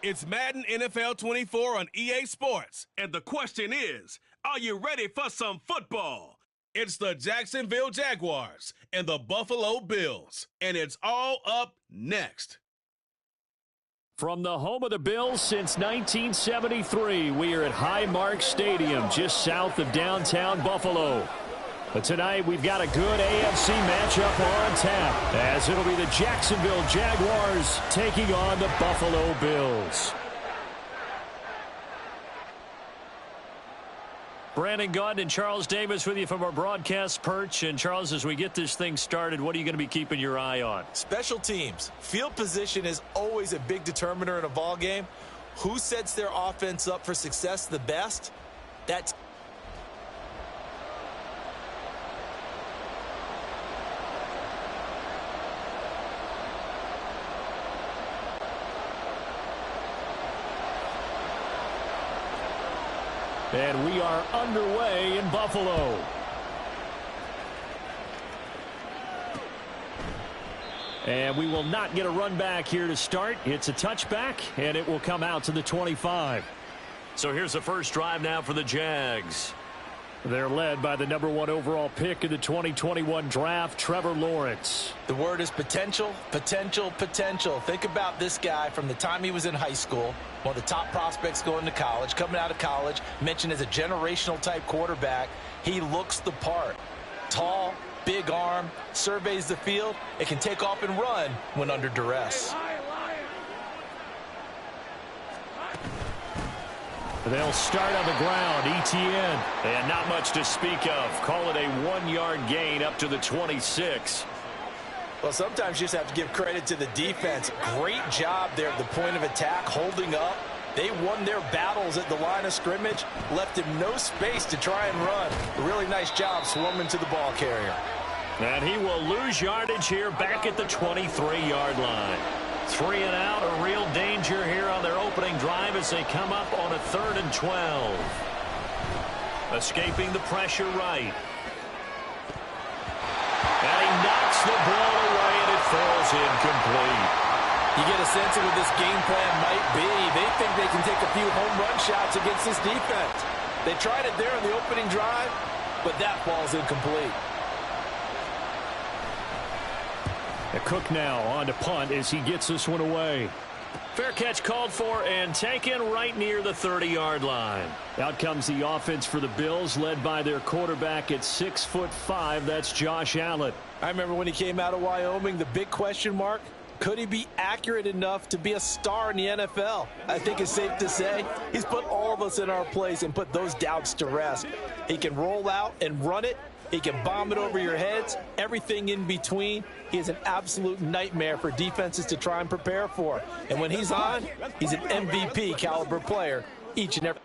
It's Madden NFL 24 on EA Sports. And the question is, are you ready for some football? It's the Jacksonville Jaguars and the Buffalo Bills. And it's all up next. From the home of the Bills since 1973, we are at Highmark Stadium, just south of downtown Buffalo. But tonight, we've got a good AFC matchup on tap, as it'll be the Jacksonville Jaguars taking on the Buffalo Bills. Brandon Gaudin and Charles Davis with you from our broadcast perch. And Charles, as we get this thing started, what are you going to be keeping your eye on? Special teams. Field position is always a big determiner in a ball game. Who sets their offense up for success the best? That's And we are underway in Buffalo. And we will not get a run back here to start. It's a touchback, and it will come out to the 25. So here's the first drive now for the Jags. They're led by the #1 overall pick in the 2021 draft, Trevor Lawrence. The word is potential, potential, potential. Think about this guy from the time he was in high school, one of the top prospects going to college, coming out of college, mentioned as a generational type quarterback. He looks the part. Tall, big arm, surveys the field. It can take off and run when under duress. They'll start on the ground. ETN. And not much to speak of. Call it a 1-yard gain up to the 26. Well, sometimes you just have to give credit to the defense. Great job there at the point of attack, holding up. They won their battles at the line of scrimmage, left him no space to try and run. A really nice job swarming to the ball carrier. And he will lose yardage here back at the 23-yard line. 3 and out, a real danger here on their opening drive as they come up on a 3rd and 12. Escaping the pressure right. And he knocks the ball away, and it falls incomplete. You get a sense of what this game plan might be. They think they can take a few home run shots against this defense. They tried it there on the opening drive, but that ball's incomplete. Cook now on to punt as he gets this one away. Fair catch called for and taken right near the 30-yard line. Out comes the offense for the Bills, led by their quarterback at 6'5". That's Josh Allen. I remember when he came out of Wyoming, the big question mark, could he be accurate enough to be a star in the NFL? I think it's safe to say he's put all of us in our place and put those doubts to rest. He can roll out and run it. He can bomb it over your heads, everything in between. He is an absolute nightmare for defenses to try and prepare for. And when he's on, he's an MVP caliber player each and every.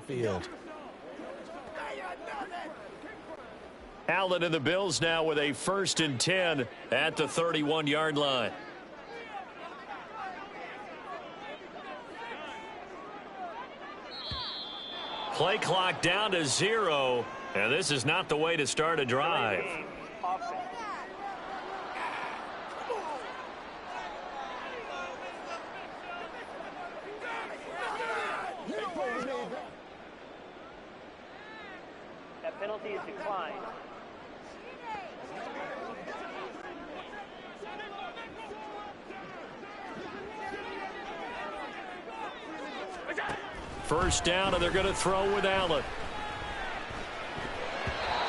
Field. Allen and the Bills now with a 1st and 10 at the 31-yard line. Play clock down to 0, and this is not the way to start a drive. Penalty is declined. First down, and they're going to throw with Allen.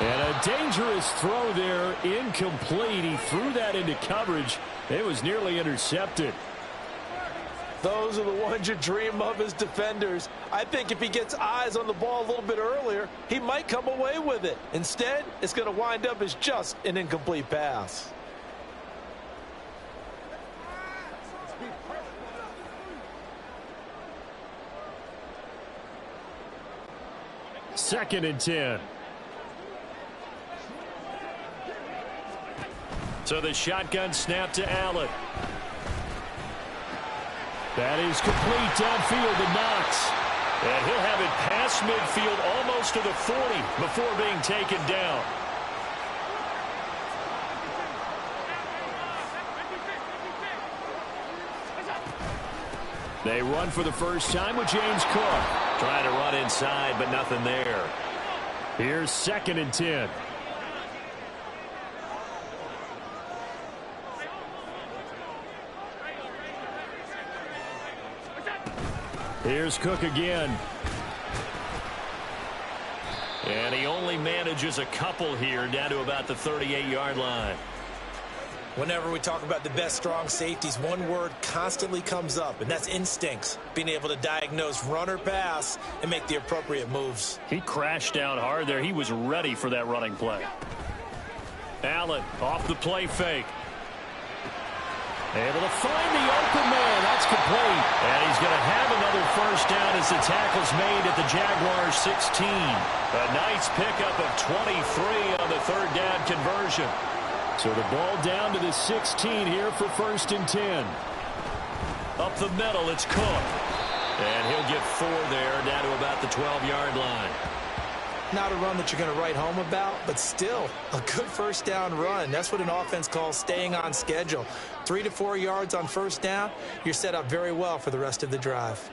And a dangerous throw there, incomplete. He threw that into coverage. It was nearly intercepted. Those are the ones you dream of as defenders. I think if he gets eyes on the ball a little bit earlier, he might come away with it. Instead, it's going to wind up as just an incomplete pass. 2nd and 10. So the shotgun snap to Allen. That is complete downfield to Knox. And he'll have it past midfield almost to the 40 before being taken down. They run for the first time with James Cook. Trying to run inside, but nothing there. Here's 2nd and 10. Here's Cook again. And he only manages a couple here, down to about the 38-yard line. Whenever we talk about the best strong safeties, one word constantly comes up, and that's instincts. Being able to diagnose run or pass and make the appropriate moves. He crashed down hard there. He was ready for that running play. Allen off the play fake. Able to find the open man. That's complete. And he's going to have another first down as the tackle's made at the Jaguars 16. A nice pickup of 23 on the 3rd down conversion. So the ball down to the 16 here for 1st and 10. Up the middle, it's Cook. And he'll get 4 there, down to about the 12-yard line. Not a run that you're going to write home about, but still a good first down run. That's what an offense calls staying on schedule. 3 to 4 yards on first down, you're set up very well for the rest of the drive.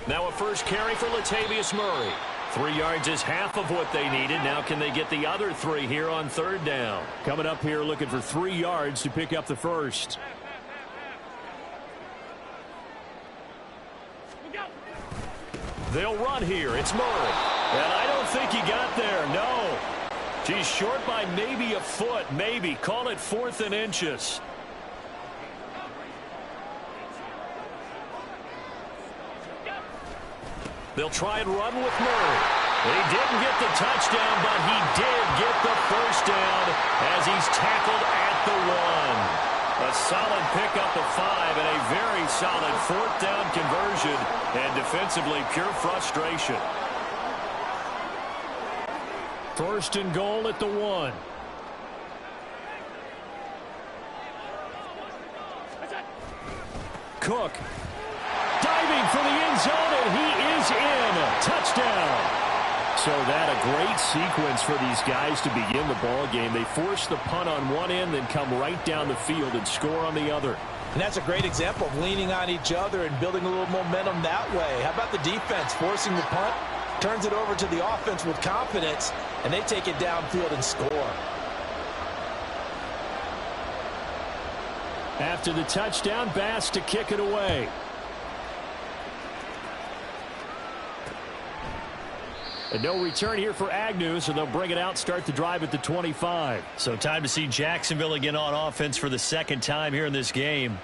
Now a first carry for Latavius Murray. 3 yards is half of what they needed. Now can they get the other 3 here on 3rd down? Coming up here looking for 3 yards to pick up the first. They'll run here. It's Murray. And I don't think he got there. No. He's short by maybe a foot. Maybe. Call it 4th and inches. They'll try and run with Murray. He didn't get the touchdown, but he did get the first down as he's tackled at the 1. A solid pickup of 5 and a very solid 4th down conversion, and defensively pure frustration. 1st and goal at the 1. Cook diving for the end zone, and he is in. Touchdown. So that a great sequence for these guys to begin the ball game. They force the punt on one end, then come right down the field and score on the other. And that's a great example of leaning on each other and building a little momentum that way. How about the defense forcing the punt, turns it over to the offense with confidence, and they take it downfield and score. After the touchdown, Bass to kick it away. And no return here for Agnew, so they'll bring it out, start the drive at the 25. So time to see Jacksonville again on offense for the 2nd time here in this game.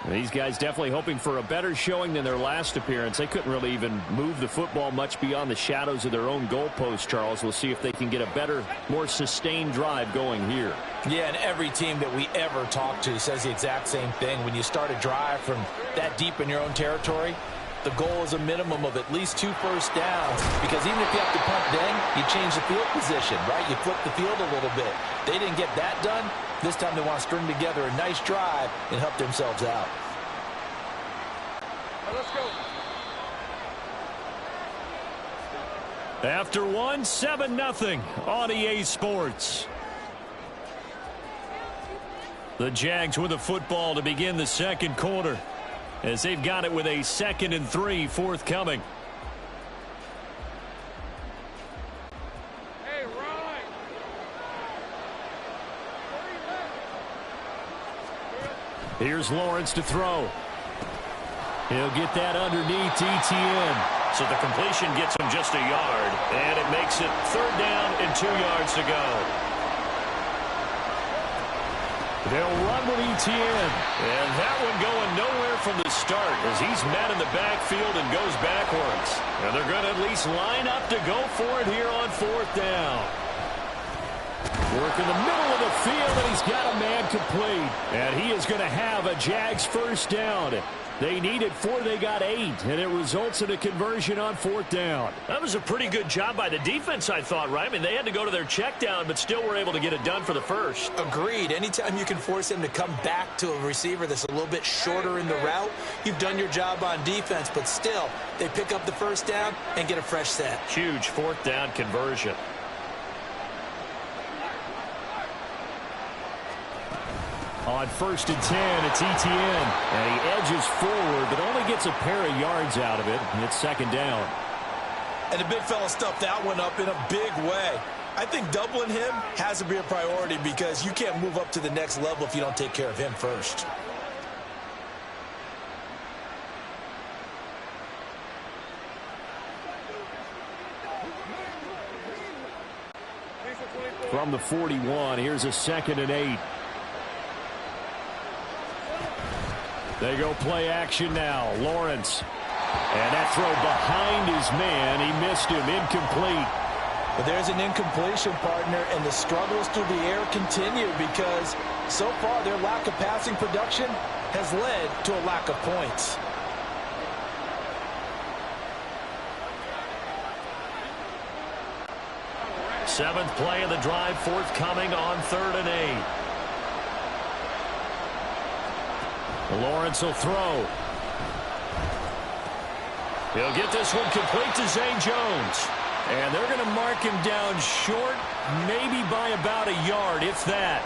These guys definitely hoping for a better showing than their last appearance. They couldn't really even move the football much beyond the shadows of their own goalpost, Charles. We'll see if they can get a better, more sustained drive going here. Yeah, and every team that we ever talk to says the exact same thing. When you start a drive from that deep in your own territory, the goal is a minimum of at least 2 first downs, because even if you have to punt then, you change the field position, right? You flip the field a little bit. They didn't get that done. This time they want to string together a nice drive and help themselves out. Let's go. After 1, 7-0 on EA Sports. The Jags with the football to begin the 2nd quarter, as they've got it with a 2nd and 3 forthcoming. Hey, Ryan. Here's Lawrence to throw. He'll get that underneath Etienne. So the completion gets him just a yard, and it makes it 3rd down and 2 yards to go. They'll run with Etienne. And that one going nowhere from the start, as he's met in the backfield and goes backwards. And they're going to at least line up to go for it here on 4th down. Work in the middle of the field, and he's got a man complete. And he is going to have a Jags first down. They needed 4, they got 8, and it results in a conversion on 4th down. That was a pretty good job by the defense, I thought, right? I mean, they had to go to their check down, but still were able to get it done for the first. Agreed. Anytime you can force him to come back to a receiver that's a little bit shorter in the route, you've done your job on defense, but still, they pick up the first down and get a fresh set. Huge 4th down conversion. On 1st and 10, it's Etienne. And he edges forward, but only gets a pair of yards out of it. And it's 2nd down. And the big fella stuffed that one up in a big way. I think doubling him has to be a priority because you can't move up to the next level if you don't take care of him first. From the 41, here's a 2nd and 8. They go play action now. Lawrence. And that throw behind his man. He missed him. Incomplete. But there's an incompletion, partner, and the struggles through the air continue because so far their lack of passing production has led to a lack of points. Seventh play of the drive forthcoming on 3rd and 8. Lawrence will throw. He'll get this one complete to Zay Jones. And they're going to mark him down short, maybe by about a yard, if that.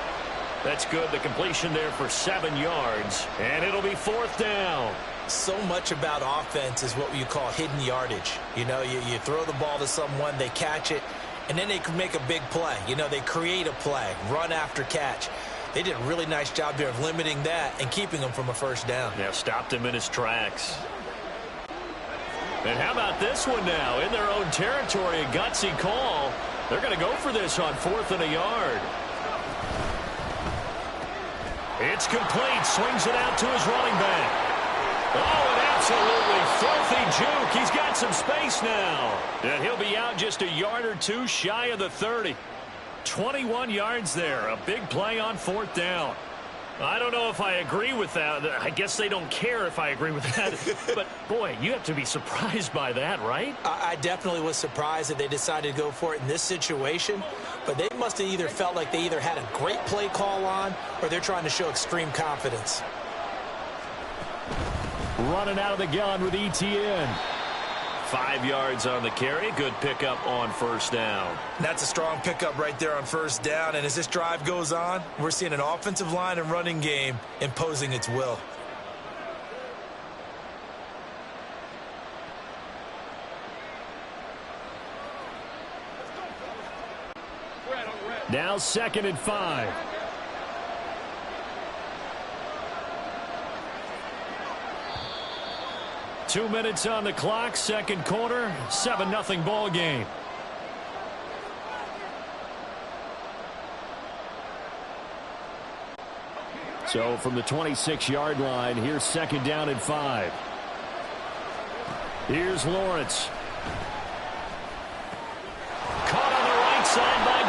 That's good. The completion there for 7 yards. And it'll be 4th down. So much about offense is what you call hidden yardage. You know, you throw the ball to someone, they catch it, and then they can make a big play. You know, they create a play, run after catch. They did a really nice job there of limiting that and keeping him from a first down. Yeah, stopped him in his tracks. And how about this one now? In their own territory, a gutsy call. They're going to go for this on 4th and a yard. It's complete. Swings it out to his running back. Oh, an absolutely filthy juke. He's got some space now. And he'll be out just a yard or two shy of the 30. 21 yards there. A big play on 4th down. I don't know if I agree with that. I guess they don't care if I agree with that. But, boy, you have to be surprised by that, right? I definitely was surprised that they decided to go for it in this situation. But they must have either felt like they either had a great play call on or they're trying to show extreme confidence. Running out of the gun with Etienne. 5 yards on the carry. Good pickup on 1st down. That's a strong pickup right there on 1st down. And as this drive goes on, we're seeing an offensive line and running game imposing its will. Now 2nd and 5. Two minutes on the clock, 2nd quarter, 7-0 ball game. So from the 26-yard line, here's 2nd down and 5. Here's Lawrence. Caught on the right side by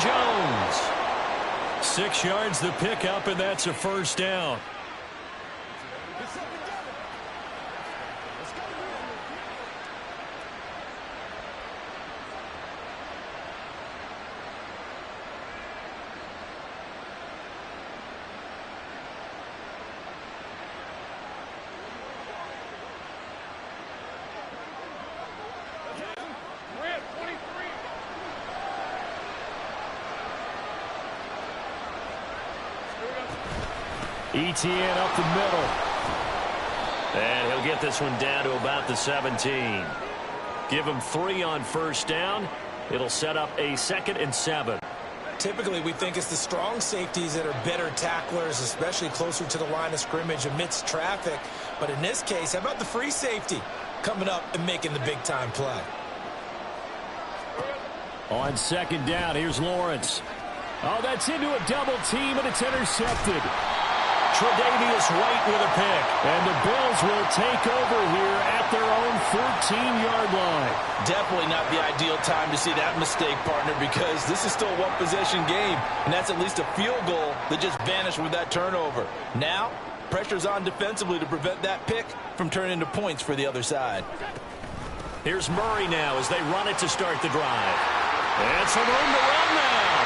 Jones. 6 yards the pickup, and that's a 1st down. Etienne up the middle. And he'll get this one down to about the 17. Give him 3 on 1st down. It'll set up a 2nd and 7. Typically, we think it's the strong safeties that are better tacklers, especially closer to the line of scrimmage amidst traffic. But in this case, how about the free safety coming up and making the big-time play? On 2nd down, here's Lawrence. Oh, that's into a double team, and it's intercepted. Tre'Davious White with a pick. And the Bills will take over here at their own 14-yard line. Definitely not the ideal time to see that mistake, partner, because this is still a one-possession game, and that's at least a field goal that just vanished with that turnover. Now, pressure's on defensively to prevent that pick from turning into points for the other side. Here's Murray now as they run it to start the drive. And some room to run now.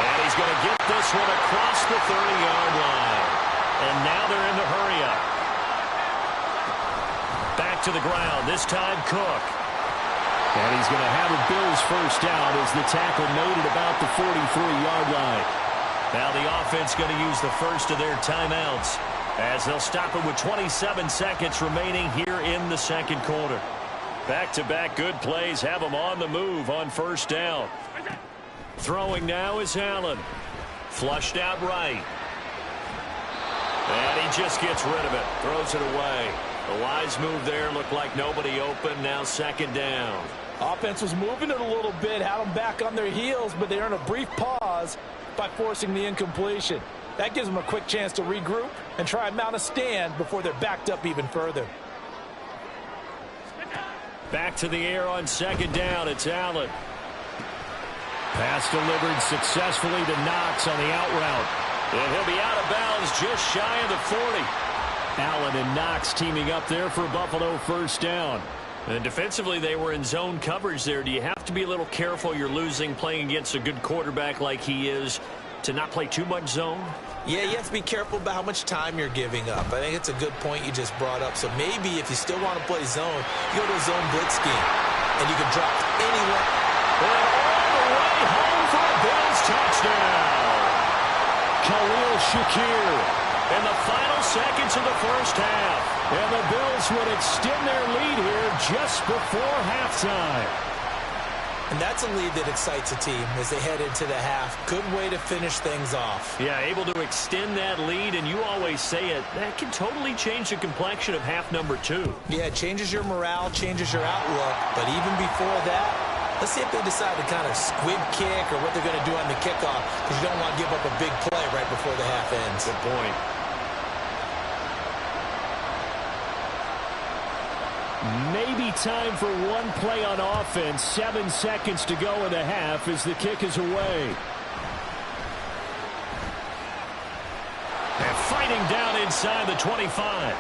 And he's going to get this one across the 30-yard line. And now they're in the hurry up. Back to the ground, this time Cook. And he's going to have a Bills first down as the tackle made at about the 43-yard line. Now the offense going to use the first of their timeouts as they'll stop it with 27 seconds remaining here in the second quarter. Back-to-back good plays have them on the move on first down. Throwing now is Allen. Flushed out right. And he just gets rid of it. Throws it away. A wise move there. Looked like nobody open. Now second down. Offense was moving it a little bit, had them back on their heels, but they earned a brief pause by forcing the incompletion. That gives them a quick chance to regroup and try and mount a stand before they're backed up even further. Back to the air on second down. It's Allen. Pass delivered successfully to Knox on the out route. And he'll be out of bounds just shy of the 40. Allen and Knox teaming up there for Buffalo first down. And defensively, they were in zone coverage there. Do you have to be a little careful? You're losing playing against a good quarterback like he is to not play too much zone? Yeah, you have to be careful about how much time you're giving up. I think it's a good point you just brought up. So maybe if you still want to play zone, you go to a zone blitz scheme, and you can drop anyone. And all the way home for a Bills touchdown. Khalil Shakir. In the final seconds of the first half. And the Bills would extend their lead here just before halftime. And that's a lead that excites a team as they head into the half. Good way to finish things off. Yeah, able to extend that lead, and you always say it, that can totally change the complexion of half number 2. Yeah, it changes your morale, changes your outlook. But even before that, let's see if they decide to kind of squib kick or what they're going to do on the kickoff, because you don't want to give up a big play right before the half ends. Good point. Maybe time for one play on offense. 7 seconds to go in the half as the kick is away. And fighting down inside the 25.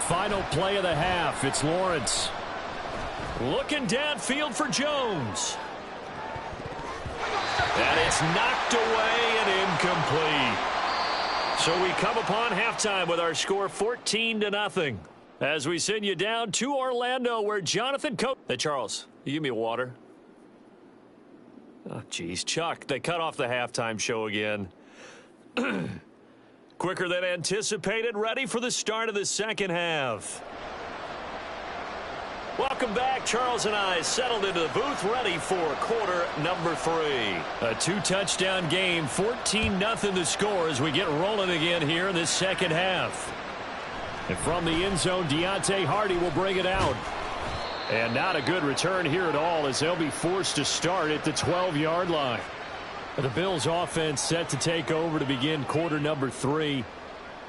Final play of the half. It's Lawrence. Looking downfield for Jones. And it's knocked away and incomplete. So we come upon halftime with our score 14-0. As we send you down to Orlando where Jonathan Coach. Hey, Charles, you give me a water. Oh, geez, Chuck, they cut off the halftime show again. Quicker than anticipated, ready for the start of the second half. Welcome back. Charles and I settled into the booth, ready for quarter number 3. A 2-touchdown game, 14-0 the score as we get rolling again here in this second half. And from the end zone, Deontay Hardy will bring it out. And not a good return here at all as they'll be forced to start at the 12-yard line. The Bills offense set to take over to begin quarter number 3.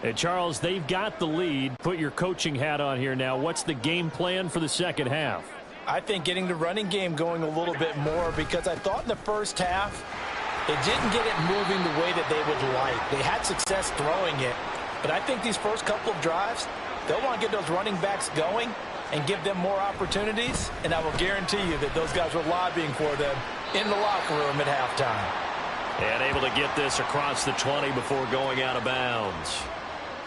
And Charles, they've got the lead. Put your coaching hat on here now. What's the game plan for the second half? I think getting the running game going a little bit more, because I thought in the first half they didn't get it moving the way that they would like. They had success throwing it, but I think these first couple of drives, they'll want to get those running backs going and give them more opportunities, and I will guarantee you that those guys were lobbying for them in the locker room at halftime. And able to get this across the 20 before going out of bounds.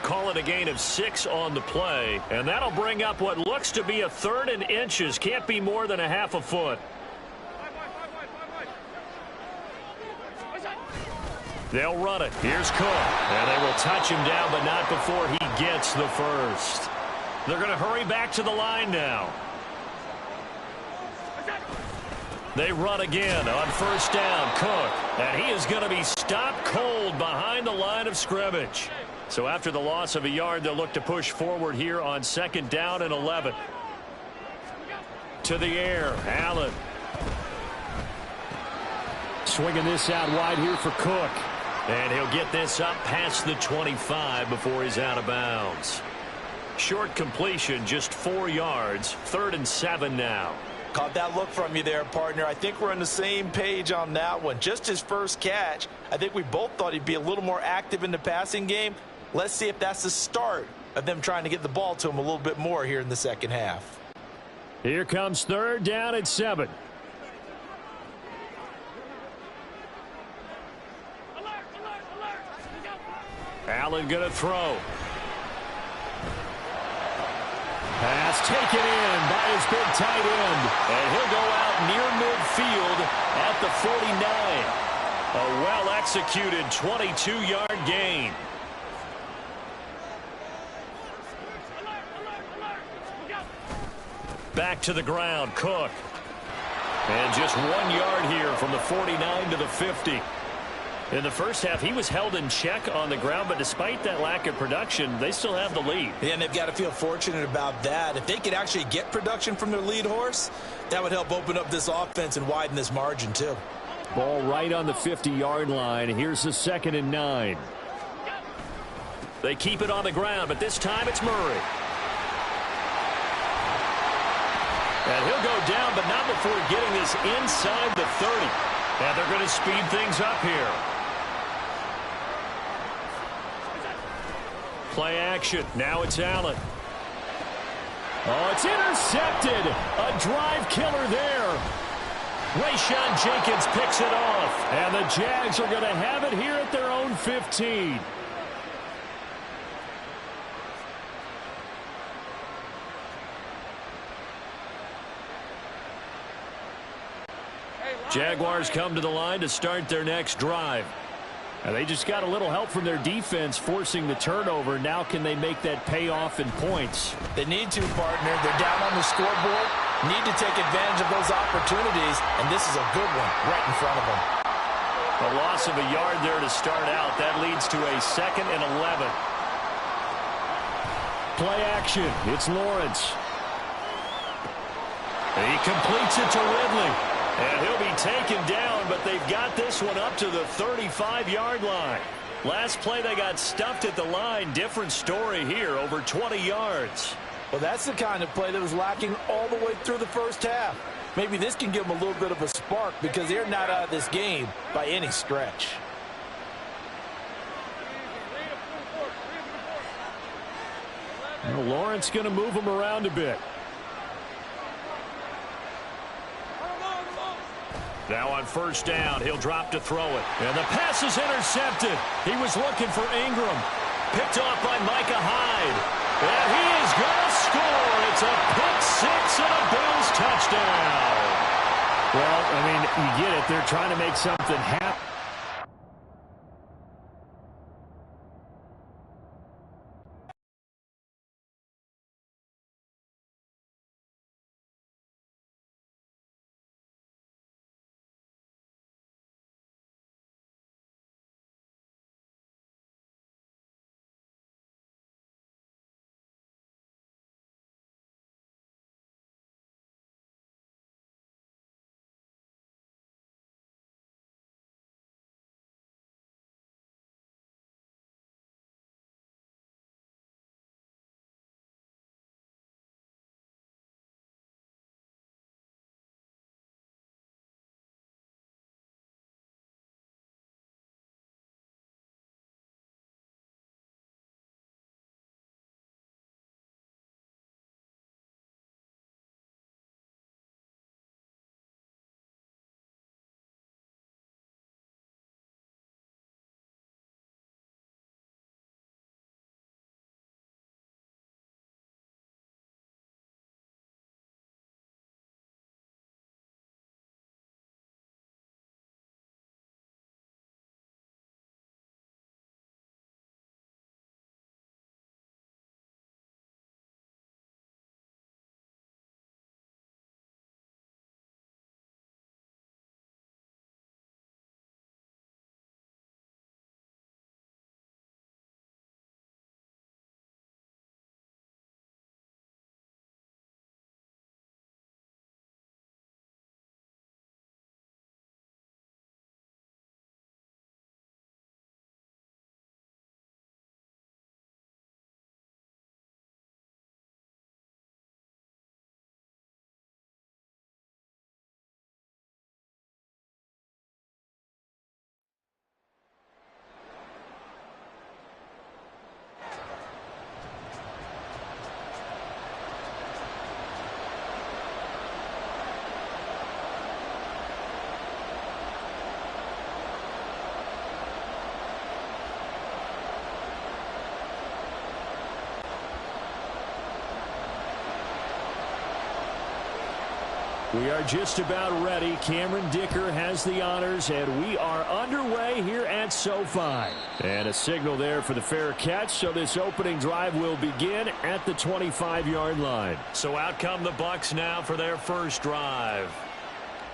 Call it a gain of 6 on the play. And that'll bring up what looks to be a 3rd and inches. Can't be more than a half a foot. They'll run it. Here's Cook. And they will touch him down, but not before he gets the first. They're going to hurry back to the line now. They run again on first down. Cook. And he is going to be stopped cold behind the line of scrimmage. So after the loss of a yard, they'll look to push forward here on second down and 11. To the air. Allen. Swinging this out wide here for Cook. And he'll get this up past the 25 before he's out of bounds. Short completion, just 4 yards. 3rd and 7 now. Caught that look from you there, partner. I think we're on the same page on that one. Just his first catch. I think we both thought he'd be a little more active in the passing game. Let's see if that's the start of them trying to get the ball to him a little bit more here in the second half. Here comes 3rd down at 7. Allen going to throw. Pass taken in by his big tight end. And he'll go out near midfield at the 49. A well-executed 22-yard gain. Back to the ground, Cook. And just 1 yard here from the 49 to the 50. In the first half, he was held in check on the ground, but despite that lack of production, they still have the lead. Yeah, and they've got to feel fortunate about that. If they could actually get production from their lead horse, that would help open up this offense and widen this margin too. Ball right on the 50-yard line. Here's the 2nd and 9. They keep it on the ground, but this time it's Murray. And he'll go down, but not before getting this inside the 30. And they're going to speed things up here. Play action. Now it's Allen. Oh, it's intercepted. A drive killer there. Rayshawn Jenkins picks it off. And the Jags are going to have it here at their own 15. Jaguars come to the line to start their next drive. And they just got a little help from their defense forcing the turnover. Now can they make that pay off in points? They need to, partner. They're down on the scoreboard. Need to take advantage of those opportunities, and this is a good one right in front of them. A loss of a yard there to start out. That leads to a 2nd and 11. Play action. It's Lawrence. He completes it to Ridley. And he'll be taken down, but they've got this one up to the 35-yard line. Last play, they got stuffed at the line. Different story here, over 20 yards. Well, that's the kind of play that was lacking all the way through the first half. Maybe this can give them a little bit of a spark because they're not out of this game by any stretch. Well, Lawrence going to move him around a bit. Now on 1st down, he'll drop to throw it. And the pass is intercepted. He was looking for Ingram. Picked off by Micah Hyde. And he is going to score. It's a pick 6 and a Bills touchdown. Well, I mean, you get it. They're trying to make something happen. We are just about ready. Cameron Dicker has the honors, and we are underway here at SoFi. And a signal there for the fair catch, so this opening drive will begin at the 25-yard line. So out come the Bucs now for their first drive.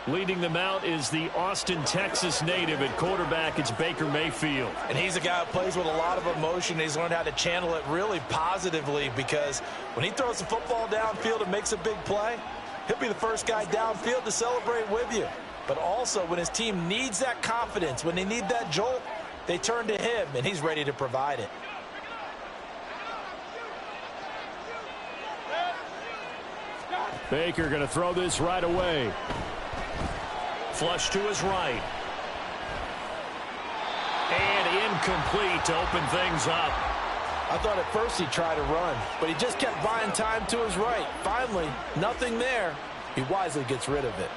Leading them out is the Austin, Texas native. At quarterback, it's Baker Mayfield. And he's a guy who plays with a lot of emotion. He's learned how to channel it really positively, because when he throws the football downfield and makes a big play, he'll be the first guy downfield to celebrate with you. But also, when his team needs that confidence, when they need that jolt, they turn to him, and he's ready to provide it. Baker going to throw this right away. Flush to his right. And incomplete to open things up. I thought at first he tried to run, but he just kept buying time to his right. Finally, nothing there. He wisely gets rid of it.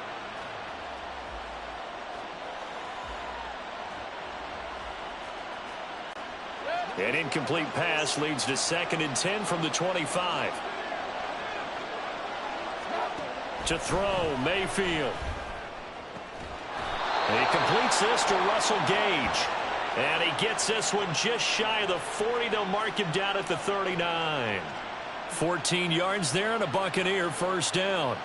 An incomplete pass leads to 2nd and 10 from the 25. To throw, Mayfield. He completes this to Russell Gage. And he gets this one just shy of the 40. They'll mark him down at the 39. 14 yards there and a Buccaneer first down.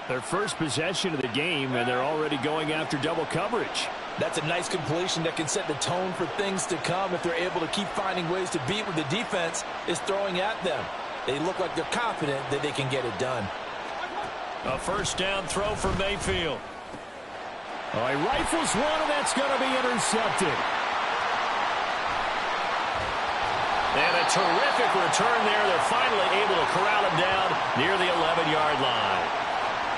Their first possession of the game, and they're already going after double coverage. That's a nice completion that can set the tone for things to come if they're able to keep finding ways to beat what the defense is throwing at them. They look like they're confident that they can get it done. A first down throw for Mayfield. Oh, he rifles one, and that's going to be intercepted. And a terrific return there. They're finally able to corral him down near the 11-yard line.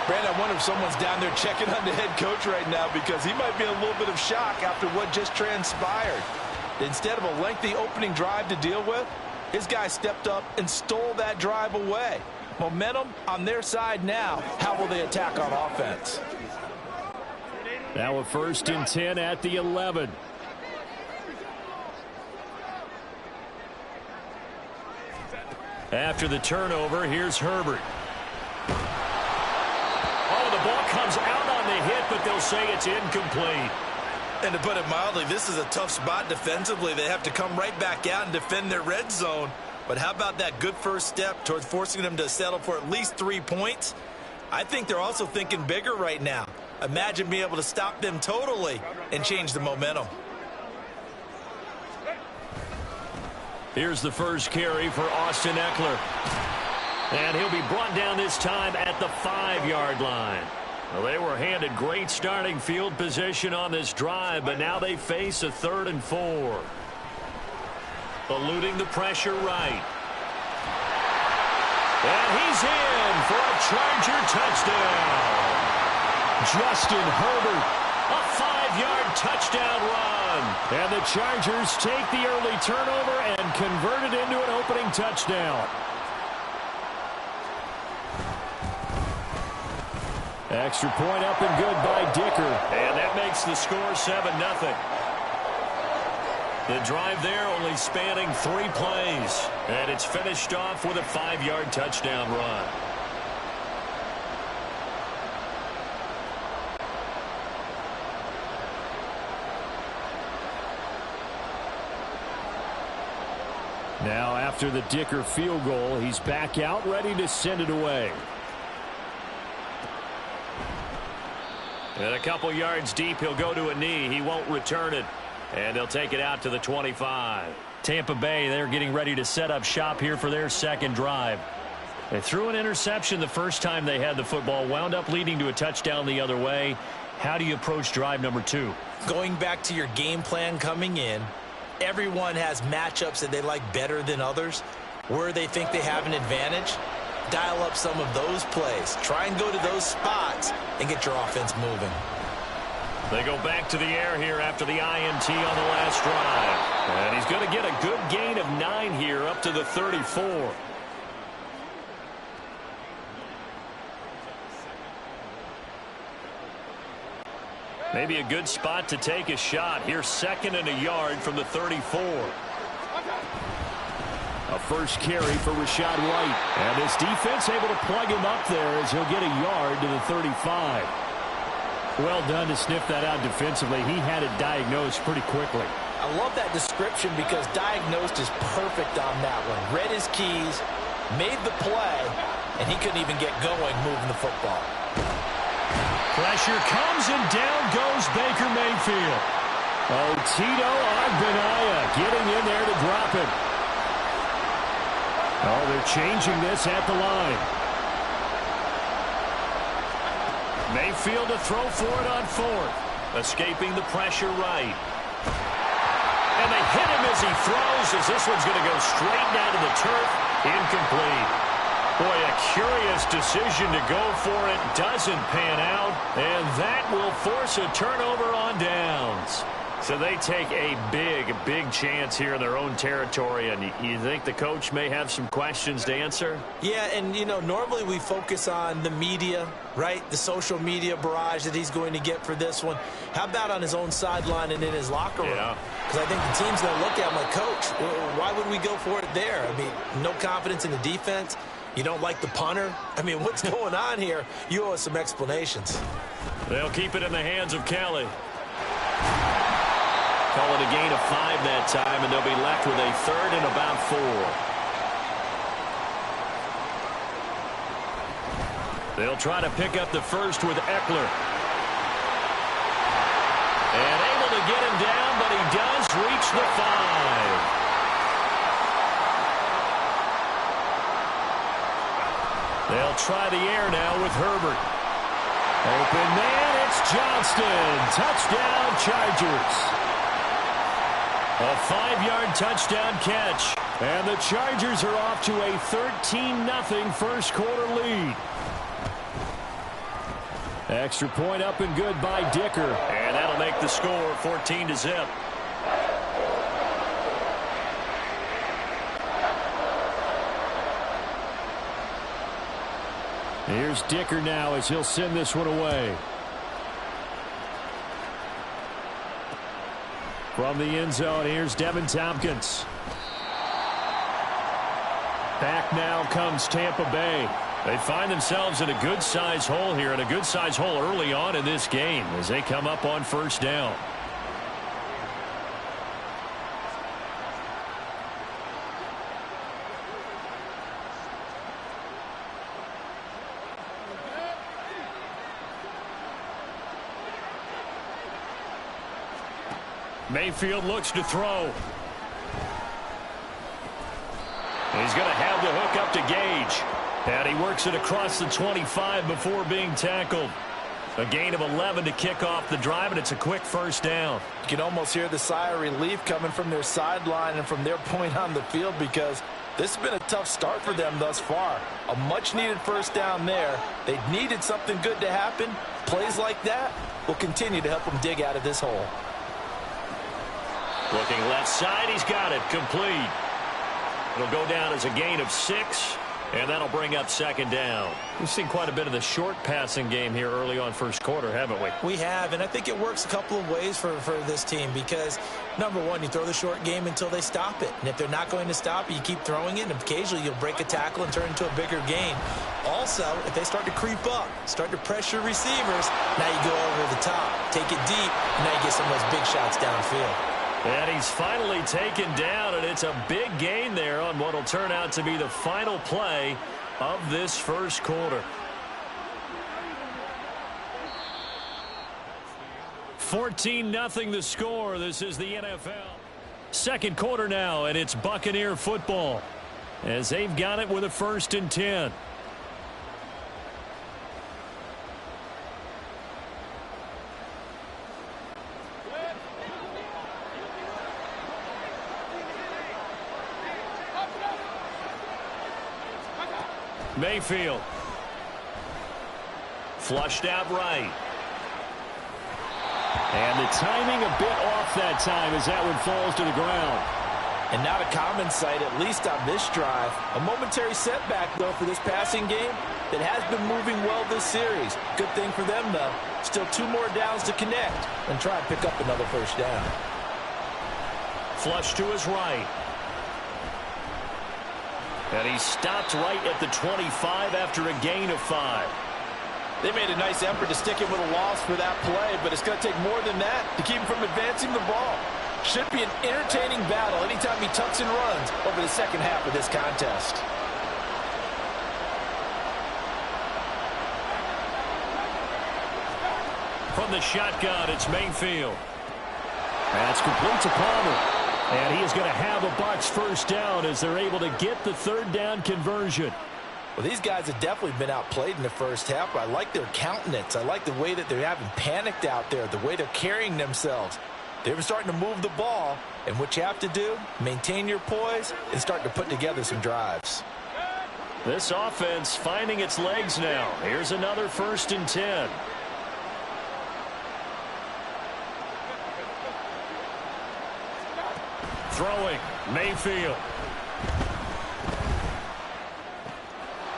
Brandon, I wonder if someone's down there checking on the head coach right now, because he might be in a little bit of shock after what just transpired. Instead of a lengthy opening drive to deal with, his guy stepped up and stole that drive away. Momentum on their side now. How will they attack on offense? Now a 1st and 10 at the 11. After the turnover, here's Herbert. Oh, the ball comes out on the hit, but they'll say it's incomplete. And to put it mildly, this is a tough spot defensively. They have to come right back out and defend their red zone. But how about that good first step towards forcing them to settle for at least 3 points? I think they're also thinking bigger right now. Imagine being able to stop them totally and change the momentum. Here's the first carry for Austin Eckler. And he'll be brought down this time at the 5-yard line. Well, they were handed great starting field position on this drive, but now they face a 3rd and 4. Eluding the pressure right. And he's in for a Charger touchdown. Justin Herbert, a 5-yard touchdown run. And the Chargers take the early turnover and convert it into an opening touchdown. Extra point up and good by Dicker. And that makes the score 7-0. The drive there only spanning 3 plays. And it's finished off with a 5-yard touchdown run. Now after the Dicker field goal, he's back out ready to send it away. And a couple yards deep, he'll go to a knee. He won't return it. And they'll take it out to the 25. Tampa Bay, they're getting ready to set up shop here for their second drive. They threw an interception the first time they had the football, wound up leading to a touchdown the other way. How do you approach drive number 2? Going back to your game plan coming in, everyone has matchups that they like better than others. Where they think they have an advantage, dial up some of those plays. Try and go to those spots and get your offense moving. They go back to the air here after the INT on the last drive. And he's going to get a good gain of 9 here up to the 34. Maybe a good spot to take a shot. Here's 2nd and a yard from the 34. A first carry for Rachaad White. And this defense able to plug him up there as he'll get a yard to the 35. Well done to sniff that out defensively. He had it diagnosed pretty quickly. I love that description because diagnosed is perfect on that one. Read his keys, made the play, and he couldn't even get going moving the football. Pressure comes, and down goes Baker Mayfield. Oh, Tito Agbenaya getting in there to drop it. Oh, they're changing this at the line. Mayfield to throw for it on fourth. Escaping the pressure right. And they hit him as he throws, as this one's going to go straight down to the turf. Incomplete. Boy, a curious decision to go for it. Doesn't pan out. And that will force a turnover on downs. So they take a big chance here in their own territory. And you think the coach may have some questions to answer? Yeah, and, you know, normally we focus on the media, right? The social media barrage that he's going to get for this one. How about on his own sideline and in his locker room? Yeah. Because I think the team's going to look at him like, Coach, why would we go for it there? I mean, no confidence in the defense. You don't like the punter? I mean, what's going on here? You owe us some explanations. They'll keep it in the hands of Kelly. Call it a gain of 5 that time, and they'll be left with a third and about 4. They'll try to pick up the first with Eckler. And able to get him down, but he does reach the 5. They'll try the air now with Herbert. Open man, it's Johnston. Touchdown, Chargers. A 5-yard touchdown catch. And the Chargers are off to a 13-0 first quarter lead. Extra point up and good by Dicker. And that'll make the score 14-0. Here's Dicker now as he'll send this one away. From the end zone, here's Devin Tompkins. Back now comes Tampa Bay. They find themselves in a good-sized hole here, and a good-sized hole early on in this game as they come up on first down. Mayfield looks to throw. He's going to have the hook up to Gage. And he works it across the 25 before being tackled. A gain of 11 to kick off the drive, and it's a quick first down. You can almost hear the sigh of relief coming from their sideline and from their point on the field because this has been a tough start for them thus far. A much-needed first down there. They needed something good to happen. Plays like that will continue to help them dig out of this hole. Looking left side, he's got it. Complete. It'll go down as a gain of 6, and that'll bring up second down. We've seen quite a bit of the short passing game here early on first quarter, haven't we? We have, and I think it works a couple of ways for this team because, number one, you throw the short game until they stop it. And if they're not going to stop it, you keep throwing it, and occasionally you'll break a tackle and turn into a bigger gain. Also, if they start to creep up, start to pressure receivers, now you go over the top, take it deep, and now you get some of those big shots downfield. And he's finally taken down, and it's a big gain there on what will turn out to be the final play of this first quarter. 14-0 the score. This is the NFL. Second quarter now, and it's Buccaneer football as they've got it with a 1st and 10. Mayfield. Flushed out right. And the timing a bit off that time as that one falls to the ground. And not a common sight, at least on this drive. A momentary setback, though, for this passing game that has been moving well this series. Good thing for them, though. Still 2 more downs to connect and try and pick up another first down. Flush to his right. And he stopped right at the 25 after a gain of 5. They made a nice effort to stick him with a loss for that play, but it's going to take more than that to keep him from advancing the ball. Should be an entertaining battle anytime he tucks and runs over the second half of this contest. From the shotgun, it's Mayfield. That's complete to Palmer. And he is going to have a Bucs first down as they're able to get the third down conversion. Well, these guys have definitely been outplayed in the first half, but I like their countenance. I like the way that they're having panicked out there, the way they're carrying themselves. They're starting to move the ball, and what you have to do, maintain your poise and start to put together some drives. This offense finding its legs now. Here's another 1st and 10. Throwing, Mayfield.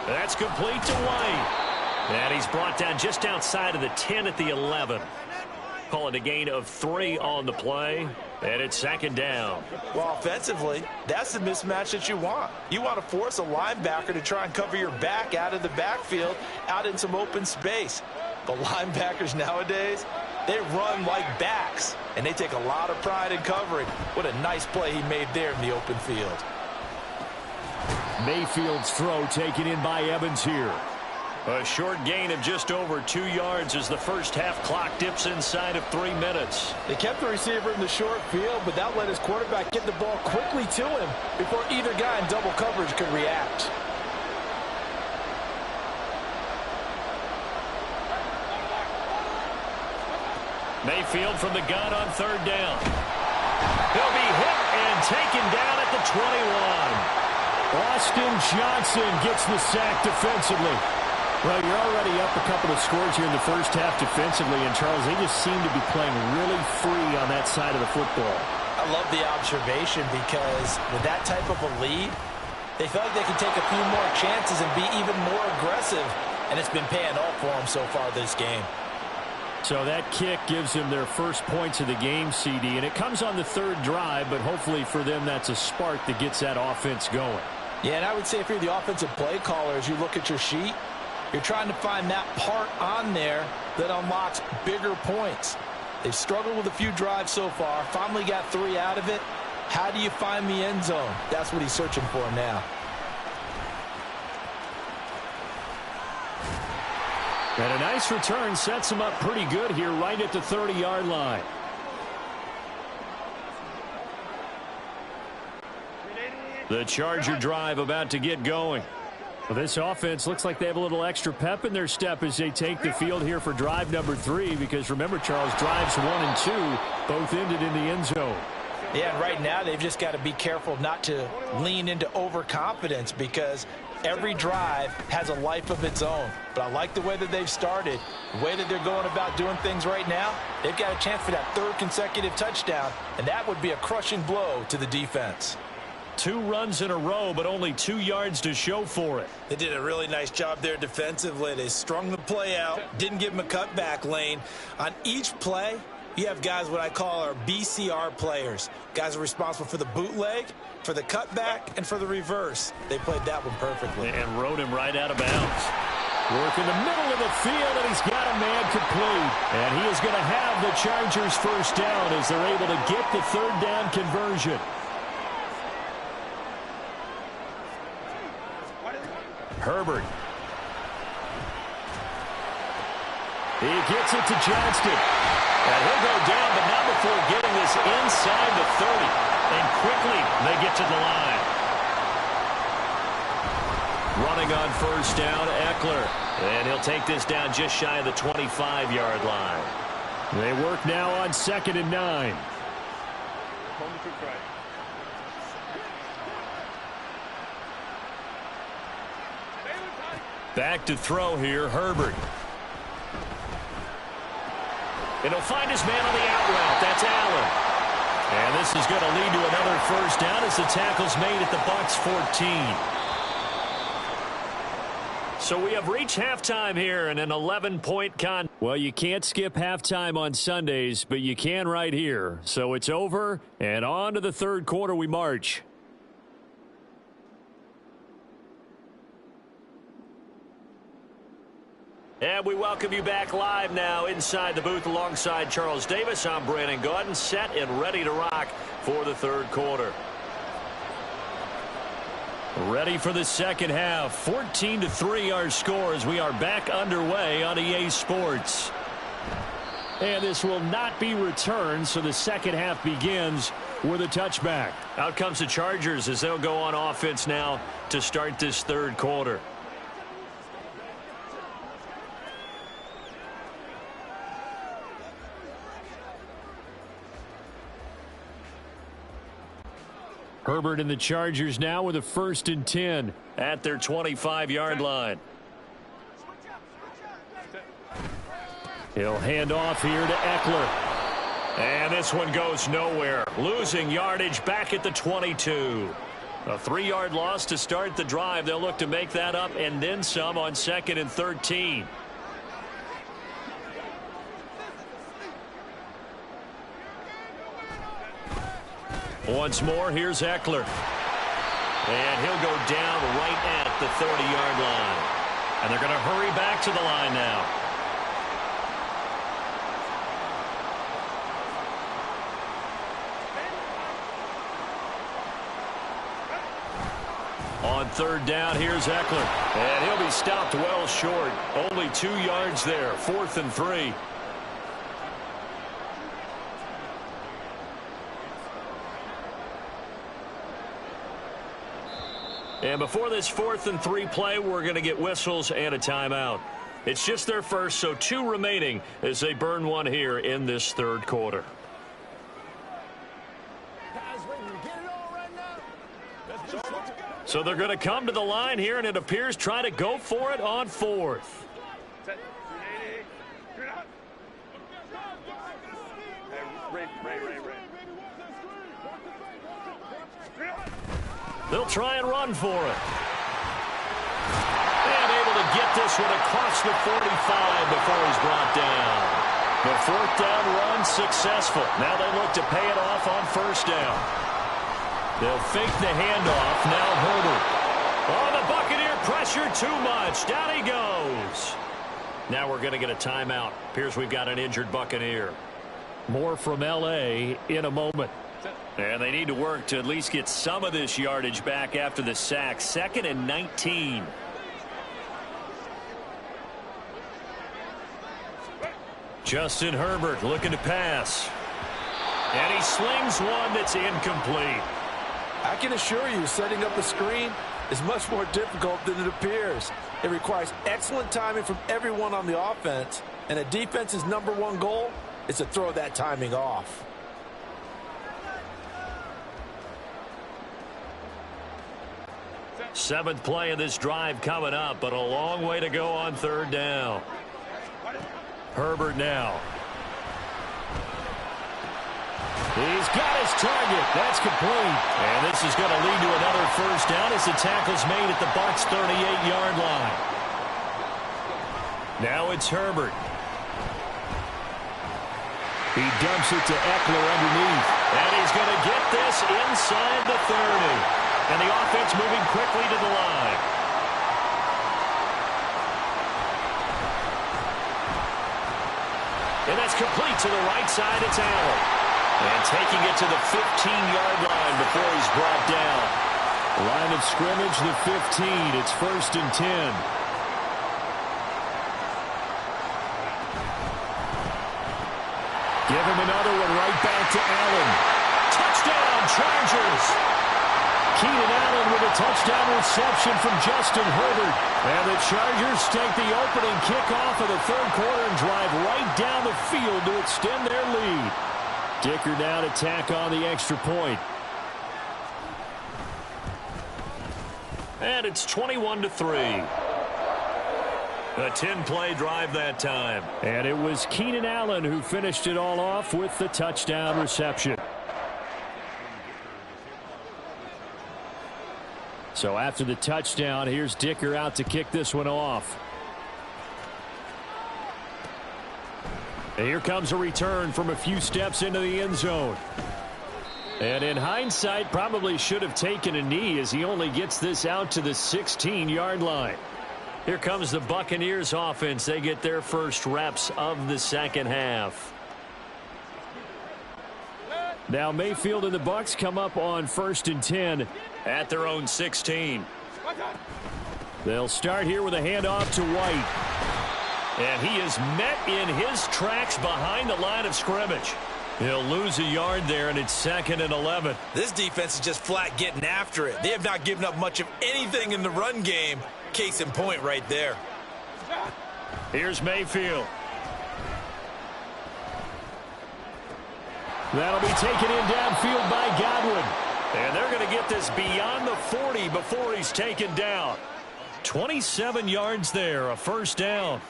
That's complete to White. And he's brought down just outside of the 10 at the 11. Call it a gain of 3 on the play. And it's 2nd down. Well, offensively, that's the mismatch that you want. You want to force a linebacker to try and cover your back out of the backfield, out in some open space. The linebackers nowadays, they run like backs, and they take a lot of pride in covering. What a nice play he made there in the open field. Mayfield's throw taken in by Evans here. A short gain of just over 2 yards as the first half clock dips inside of 3 minutes. They kept the receiver in the short field, but that let his quarterback get the ball quickly to him before either guy in double coverage could react. Mayfield from the gun on 3rd down. He'll be hit and taken down at the 21. Austin Johnson gets the sack defensively. Well, you're already up a couple of scores here in the first half defensively, and Charles, they just seem to be playing really free on that side of the football. I love the observation because with that type of a lead, they feel like they can take a few more chances and be even more aggressive, and it's been paying off for them so far this game. So that kick gives them their first points of the game, CD, and it comes on the 3rd drive, but hopefully for them that's a spark that gets that offense going. Yeah, and I would say if you're the offensive play caller, as you look at your sheet, you're trying to find that part on there that unlocks bigger points. They've struggled with a few drives so far, finally got 3 out of it. How do you find the end zone? That's what he's searching for now. And a nice return sets him up pretty good here right at the 30-yard line. The Charger drive about to get going. Well, this offense looks like they have a little extra pep in their step as they take the field here for drive number 3, because remember, Charles, drives 1 and 2 both ended in the end zone. Yeah, and right now they've just got to be careful not to lean into overconfidence because every drive has a life of its own. But I like the way that they've started, the way that they're going about doing things right now. They've got a chance for that 3rd consecutive touchdown, and that would be a crushing blow to the defense. 2 runs in a row, but only 2 yards to show for it. They did a really nice job there defensively. They strung the play out, didn't give him a cutback lane. On each play, you have guys what I call our BCR players. Guys are responsible for the bootleg, for the cutback, and for the reverse. They played that one perfectly. And rode him right out of bounds. Work in the middle of the field, and he's got a man complete. And he is going to have the Chargers first down as they're able to get the 3rd down conversion. Herbert. He gets it to Johnston. And he'll go down, but not before getting this inside the 30. And quickly they get to the line. Running on first down, Eckler. And he'll take this down just shy of the 25-yard line. They work now on 2nd and 9. Back to throw here, Herbert. And he'll find his man on the out route. That's Allen. And this is going to lead to another first down as the tackle's made at the Bucs 14. So we have reached halftime here in an 11-point con. Well, you can't skip halftime on Sundays, but you can right here. So it's over, and on to the 3rd quarter we march. And we welcome you back live now inside the booth alongside Charles Davis. I'm Brandon Gaudin, set and ready to rock for the third quarter. Ready for the second half. 14-3 our score as we are back underway on EA Sports. And this will not be returned, so the second half begins with a touchback. Out comes the Chargers as they'll go on offense now to start this third quarter. Herbert and the Chargers now with a 1st and 10 at their 25-yard line. He'll hand off here to Eckler. And this one goes nowhere. Losing yardage back at the 22. A 3-yard loss to start the drive. They'll look to make that up and then some on 2nd and 13. Once more, here's Eckler. And he'll go down right at the 30-yard line. And they're going to hurry back to the line now. On 3rd down, here's Eckler. And he'll be stopped well short. Only 2 yards there. 4th and 3. And before this 4th and 3 play, we're going to get whistles and a timeout. It's just their first, so 2 remaining as they burn one here in this third quarter. So they're going to come to the line here, and it appears try to go for it on 4th. They'll try and run for it. And able to get this one across the 45 before he's brought down. The 4th down run successful. Now they look to pay it off on 1st down. They'll fake the handoff. Now Herbert. Oh, the Buccaneer pressure too much. Down he goes. Now we're going to get a timeout. Appears we've got an injured Buccaneer. More from L.A. in a moment. And they need to work to at least get some of this yardage back after the sack. 2nd and 19. Justin Herbert looking to pass. And he slings one that's incomplete. I can assure you, setting up a screen is much more difficult than it appears. It requires excellent timing from everyone on the offense, and a defense's #1 goal is to throw that timing off. Seventh play of this drive coming up, but a long way to go on 3rd down. Herbert now. He's got his target. That's complete. And this is going to lead to another 1st down as the tackle's made at the Bucs' 38-yard line. Now it's Herbert. He dumps it to Eckler underneath. And he's going to get this inside the 30. And the offense moving quickly to the line. And that's complete to the right side. It's Allen. And taking it to the 15-yard line before he's brought down. Line of scrimmage, the 15. It's 1st and 10. Give him another one right back to Allen. Touchdown, Chargers. Keenan Allen with a touchdown reception from Justin Herbert. And the Chargers take the opening kickoff of the third quarter and drive right down the field to extend their lead. Dicker now to tack on the extra point. And it's 21-3. A 10-play drive that time. And it was Keenan Allen who finished it all off with the touchdown reception. So after the touchdown, here's Dicker out to kick this one off. And here comes a return from a few steps into the end zone. And in hindsight, probably should have taken a knee as he only gets this out to the 16-yard line. Here comes the Buccaneers offense. They get their first reps of the second half. Now Mayfield and the Bucs come up on 1st and 10 at their own 16. They'll start here with a handoff to White. And he is met in his tracks behind the line of scrimmage. He'll lose a yard there, and it's 2nd and 11. This defense is just flat getting after it. They have not given up much of anything in the run game. Case in point right there. Here's Mayfield. That'll be taken in downfield by Godwin. And they're going to get this beyond the 40 before he's taken down. 27 yards there, a first down.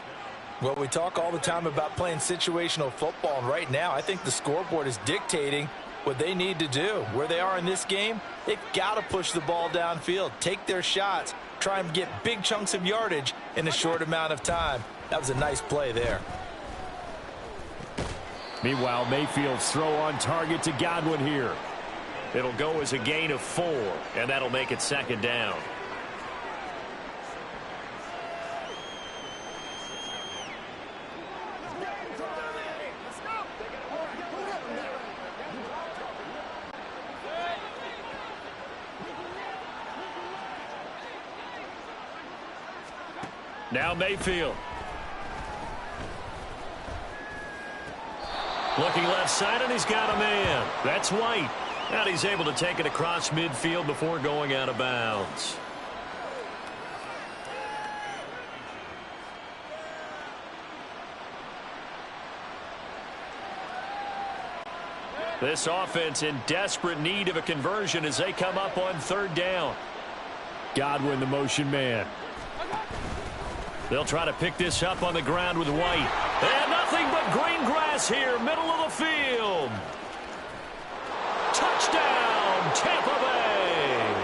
Well, we talk all the time about playing situational football, and right now I think the scoreboard is dictating what they need to do. Where they are in this game, they've got to push the ball downfield, take their shots, try and get big chunks of yardage in a short amount of time. That was a nice play there. Meanwhile, Mayfield's throw on target to Godwin here. It'll go as a gain of 4, and that'll make it 2nd down. Now Mayfield. Looking left side, and he's got a man. That's White. And he's able to take it across midfield before going out of bounds. This offense in desperate need of a conversion as they come up on 3rd down. Godwin, the motion man. They'll try to pick this up on the ground with White. And nothing but green grass here, middle of the field. Touchdown, Tampa Bay.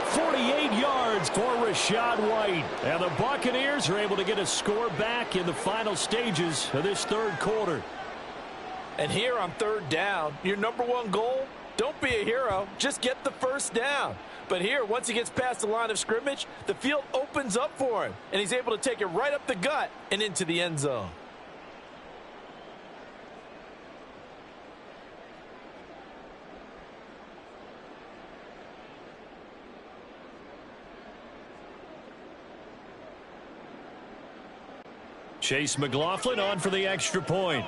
48 yards for Rachaad White. And the Buccaneers are able to get a score back in the final stages of this 3rd quarter. And here on 3rd down, your number one goal, don't be a hero, just get the first down. But here, once he gets past the line of scrimmage, the field opens up for him, and he's able to take it right up the gut and into the end zone. Chase McLaughlin on for the extra point.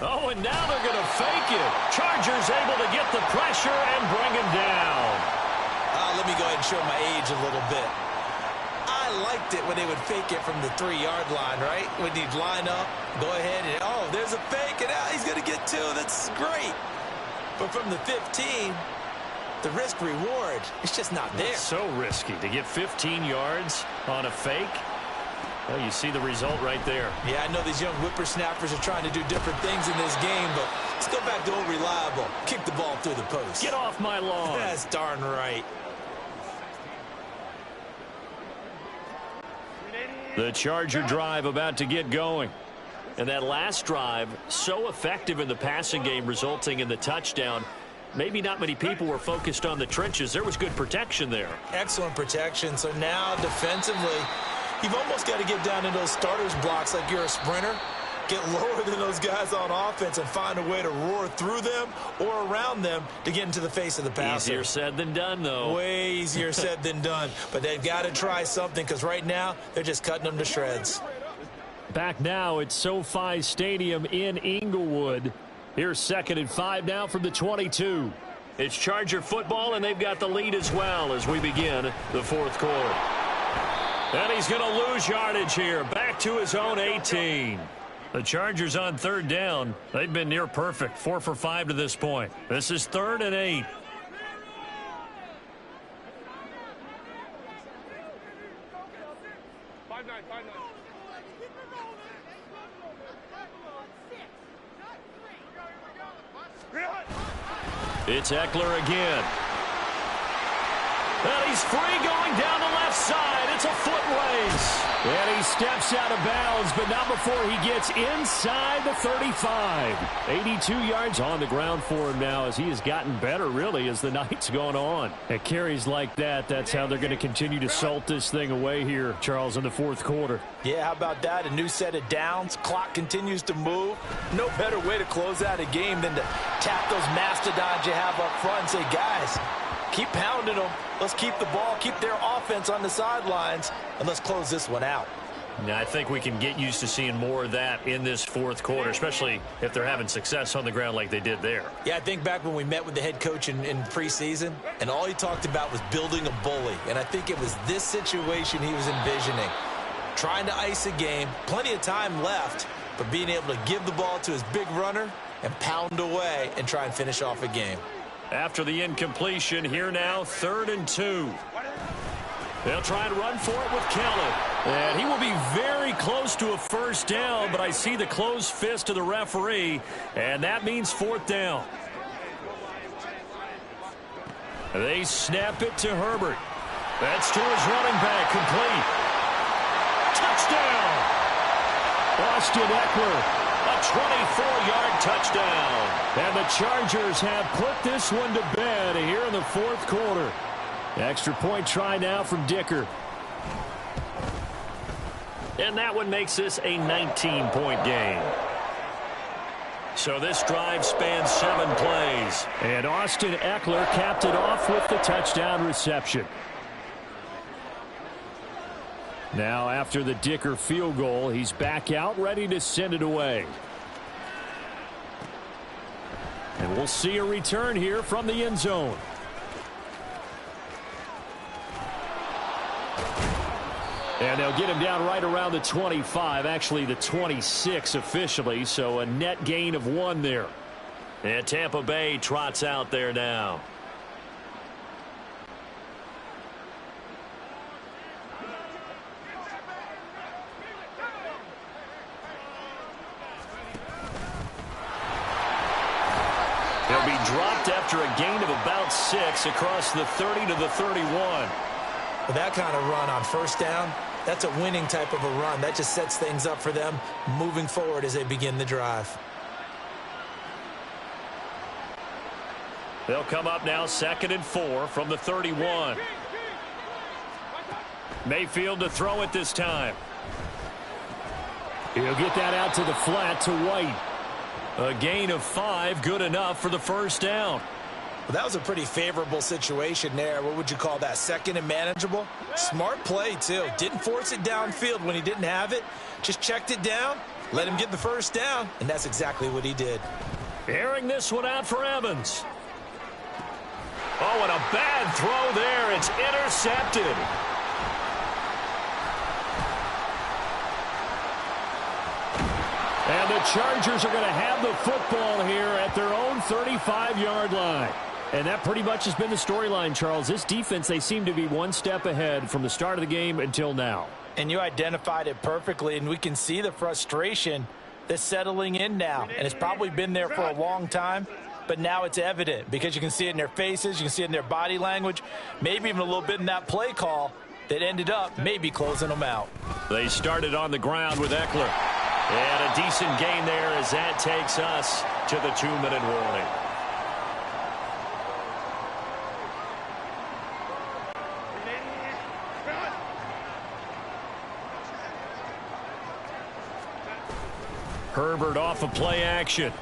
Oh, and now they're going to fake it. Chargers able to get the pressure and bring him down. Let me go ahead and show my age a little bit. I liked it when they would fake it from the 3-yard line, right? When he'd line up, go ahead, and oh, there's a fake, and now he's going to get 2. That's great. But from the 15, the risk-reward, it's just not there. It's so risky to get 15 yards on a fake. Well, you see the result right there. Yeah, I know these young whippersnappers are trying to do different things in this game, but let's go back to old reliable. Kick the ball through the post. Get off my lawn. That's darn right. The Charger drive about to get going. And that last drive, so effective in the passing game, resulting in the touchdown. Maybe not many people were focused on the trenches. There was good protection there. Excellent protection. So now defensively, you've almost got to get down in those starters blocks like you're a sprinter. Get lower than those guys on offense and find a way to roar through them or around them to get into the face of the passer. Easier said than done, though. Way easier said than done. But they've got to try something because right now they're just cutting them to shreds. Back now at SoFi Stadium in Inglewood. Here's 2nd and 5 now from the 22. It's Charger football, and they've got the lead as well as we begin the 4th quarter. And he's going to lose yardage here. Back to his own 18. The Chargers on 3rd down. They've been near perfect. 4 for 5 to this point. This is 3rd and 8. It's Eckler again. And he's free going down the left side. It's a foot race. And he steps out of bounds, but not before he gets inside the 35. 82 yards on the ground for him now as he has gotten better, really, as the night's gone on. At carries like that, that's how they're going to continue to salt this thing away here, Charles, in the fourth quarter. Yeah, how about that? A new set of downs. Clock continues to move. No better way to close out a game than to tap those mastodons you have up front and say, guys, keep pounding them. Let's keep the ball, keep their offense on the sidelines, and let's close this one out. Now, I think we can get used to seeing more of that in this fourth quarter, especially if they're having success on the ground like they did there. Yeah, I think back when we met with the head coach in preseason, and all he talked about was building a bully. And I think it was this situation he was envisioning. Trying to ice a game, plenty of time left, but being able to give the ball to his big runner and pound away and try and finish off a game. After the incompletion, here now, 3rd and 2. They'll try and run for it with Kelly. And he will be very close to a first down, but I see the closed fist of the referee, and that means 4th down. They snap it to Herbert. That's to his running back, complete. Touchdown! Austin Ekeler. A 24-yard touchdown. And the Chargers have put this one to bed here in the fourth quarter. Extra point try now from Dicker. And that one makes this a 19-point game. So this drive spans 7 plays. And Austin Ekeler capped it off with the touchdown reception. Now after the Dicker field goal, he's back out ready to send it away. And we'll see a return here from the end zone. And they'll get him down right around the 25, actually the 26 officially, so a net gain of 1 there. And Tampa Bay trots out there now. He'll be dropped after a gain of about 6 across the 30 to the 31. With that kind of run on first down, that's a winning type of a run. That just sets things up for them moving forward as they begin the drive. They'll come up now 2nd and 4 from the 31. Mayfield to throw it this time. He'll get that out to the flat to White. A gain of 5, good enough for the first down. Well, that was a pretty favorable situation there. What would you call that? 2nd and manageable? Smart play, too. Didn't force it downfield when he didn't have it. Just checked it down, let him get the first down, and that's exactly what he did. Airing this one out for Evans. Oh, and a bad throw there. It's intercepted. And the Chargers are going to have the football here at their own 35-yard line. And that pretty much has been the storyline, Charles. This defense, they seem to be one step ahead from the start of the game until now. And you identified it perfectly, and we can see the frustration that's settling in now. And it's probably been there for a long time, but now it's evident because you can see it in their faces, you can see it in their body language, maybe even a little bit in that play call that ended up maybe closing them out. They started on the ground with Ekeler. And a decent gain there as that takes us to the 2-minute warning. Herbert off of play action.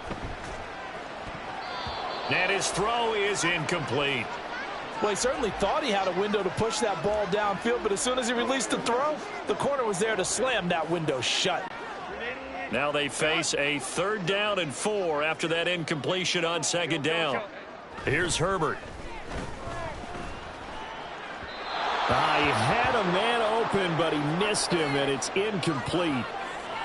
And his throw is incomplete. Well, he certainly thought he had a window to push that ball downfield, but as soon as he released the throw, the corner was there to slam that window shut. Now they face a 3rd down and 4 after that incompletion on 2nd down. Here's Herbert. He had a man open, but he missed him, and it's incomplete.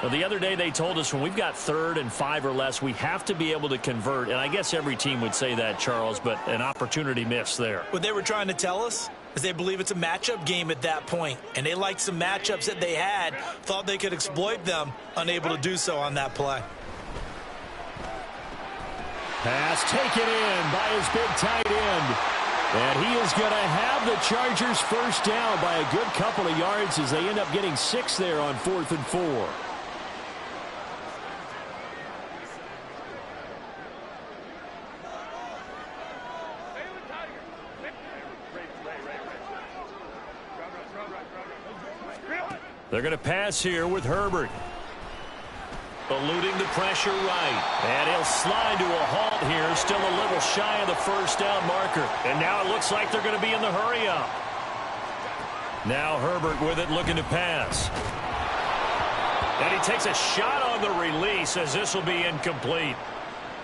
Well, the other day they told us when we've got 3rd and 5 or less, we have to be able to convert. And I guess every team would say that, Charles, but an opportunity missed there. What they were trying to tell us is they believe it's a matchup game at that point. And they liked some matchups that they had, thought they could exploit them, unable to do so on that play. Pass taken in by his big tight end. And he is going to have the Chargers first down by a good couple of yards as they end up getting 6 there on 4th and 4. They're going to pass here with Herbert. Eluding the pressure right. And he'll slide to a halt here. Still a little shy of the first down marker. And now it looks like they're going to be in the hurry up. Now Herbert with it, looking to pass. And he takes a shot on the release as this will be incomplete.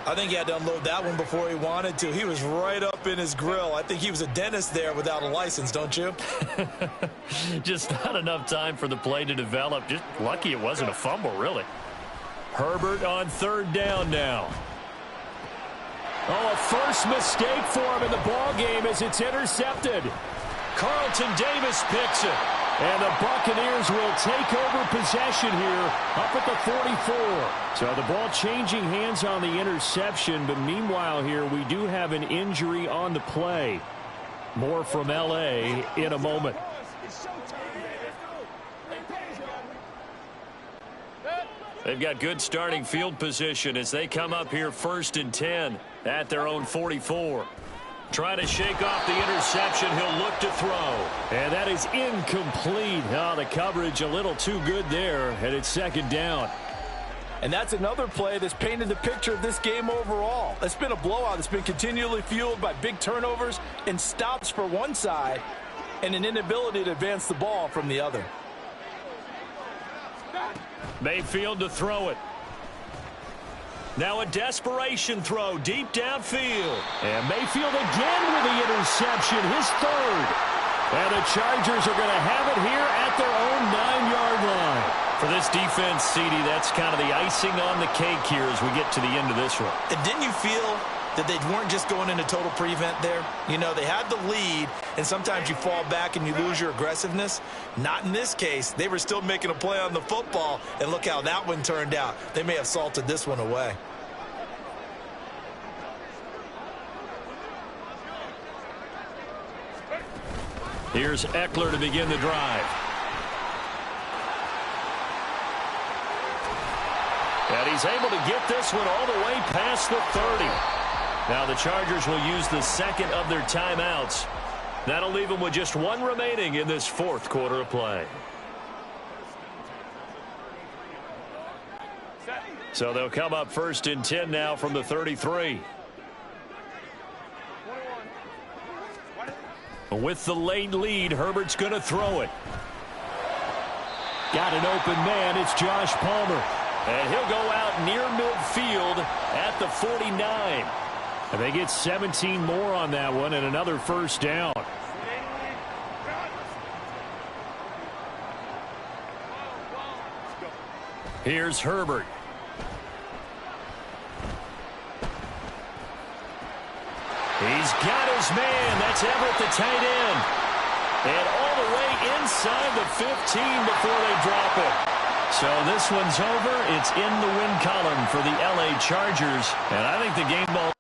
I think he had to unload that one before he wanted to. He was right up in his grill. I think he was a dentist there without a license, don't you? Just not enough time for the play to develop. Just lucky it wasn't a fumble, really. Herbert on 3rd down now. Oh, a first mistake for him in the ball game as it's intercepted. Carlton Davis picks it. And the Buccaneers will take over possession here up at the 44. So the ball changing hands on the interception, but meanwhile here we do have an injury on the play. More from L.A. in a moment. They've got good starting field position as they come up here 1st and 10 at their own 44. Trying to shake off the interception. He'll look to throw. And that is incomplete. Oh, the coverage a little too good there, and it's 2nd down. And that's another play that's painted the picture of this game overall. It's been a blowout. It's been continually fueled by big turnovers and stops for one side and an inability to advance the ball from the other. Mayfield to throw it. Now a desperation throw deep downfield. And Mayfield again with the interception, his 3rd. And the Chargers are going to have it here at their own 9-yard line. For this defense, CD, that's kind of the icing on the cake here as we get to the end of this one. And didn't you feel that they weren't just going into total prevent there? You know, they had the lead, and sometimes you fall back and you lose your aggressiveness. Not in this case. They were still making a play on the football, and look how that one turned out. They may have salted this one away. Here's Eckler to begin the drive. And he's able to get this one all the way past the 30. Now the Chargers will use the 2nd of their timeouts. That'll leave them with just 1 remaining in this 4th quarter of play. So they'll come up 1st and 10 now from the 33. With the late lead, Herbert's going to throw it. Got an open man. It's Josh Palmer. And he'll go out near midfield at the 49. And they get 17 more on that one and another first down. Here's Herbert. He's got his man. That's Everett, the tight end. And all the way inside the 15 before they drop it. So this one's over. It's in the win column for the L.A. Chargers. And I think the game ball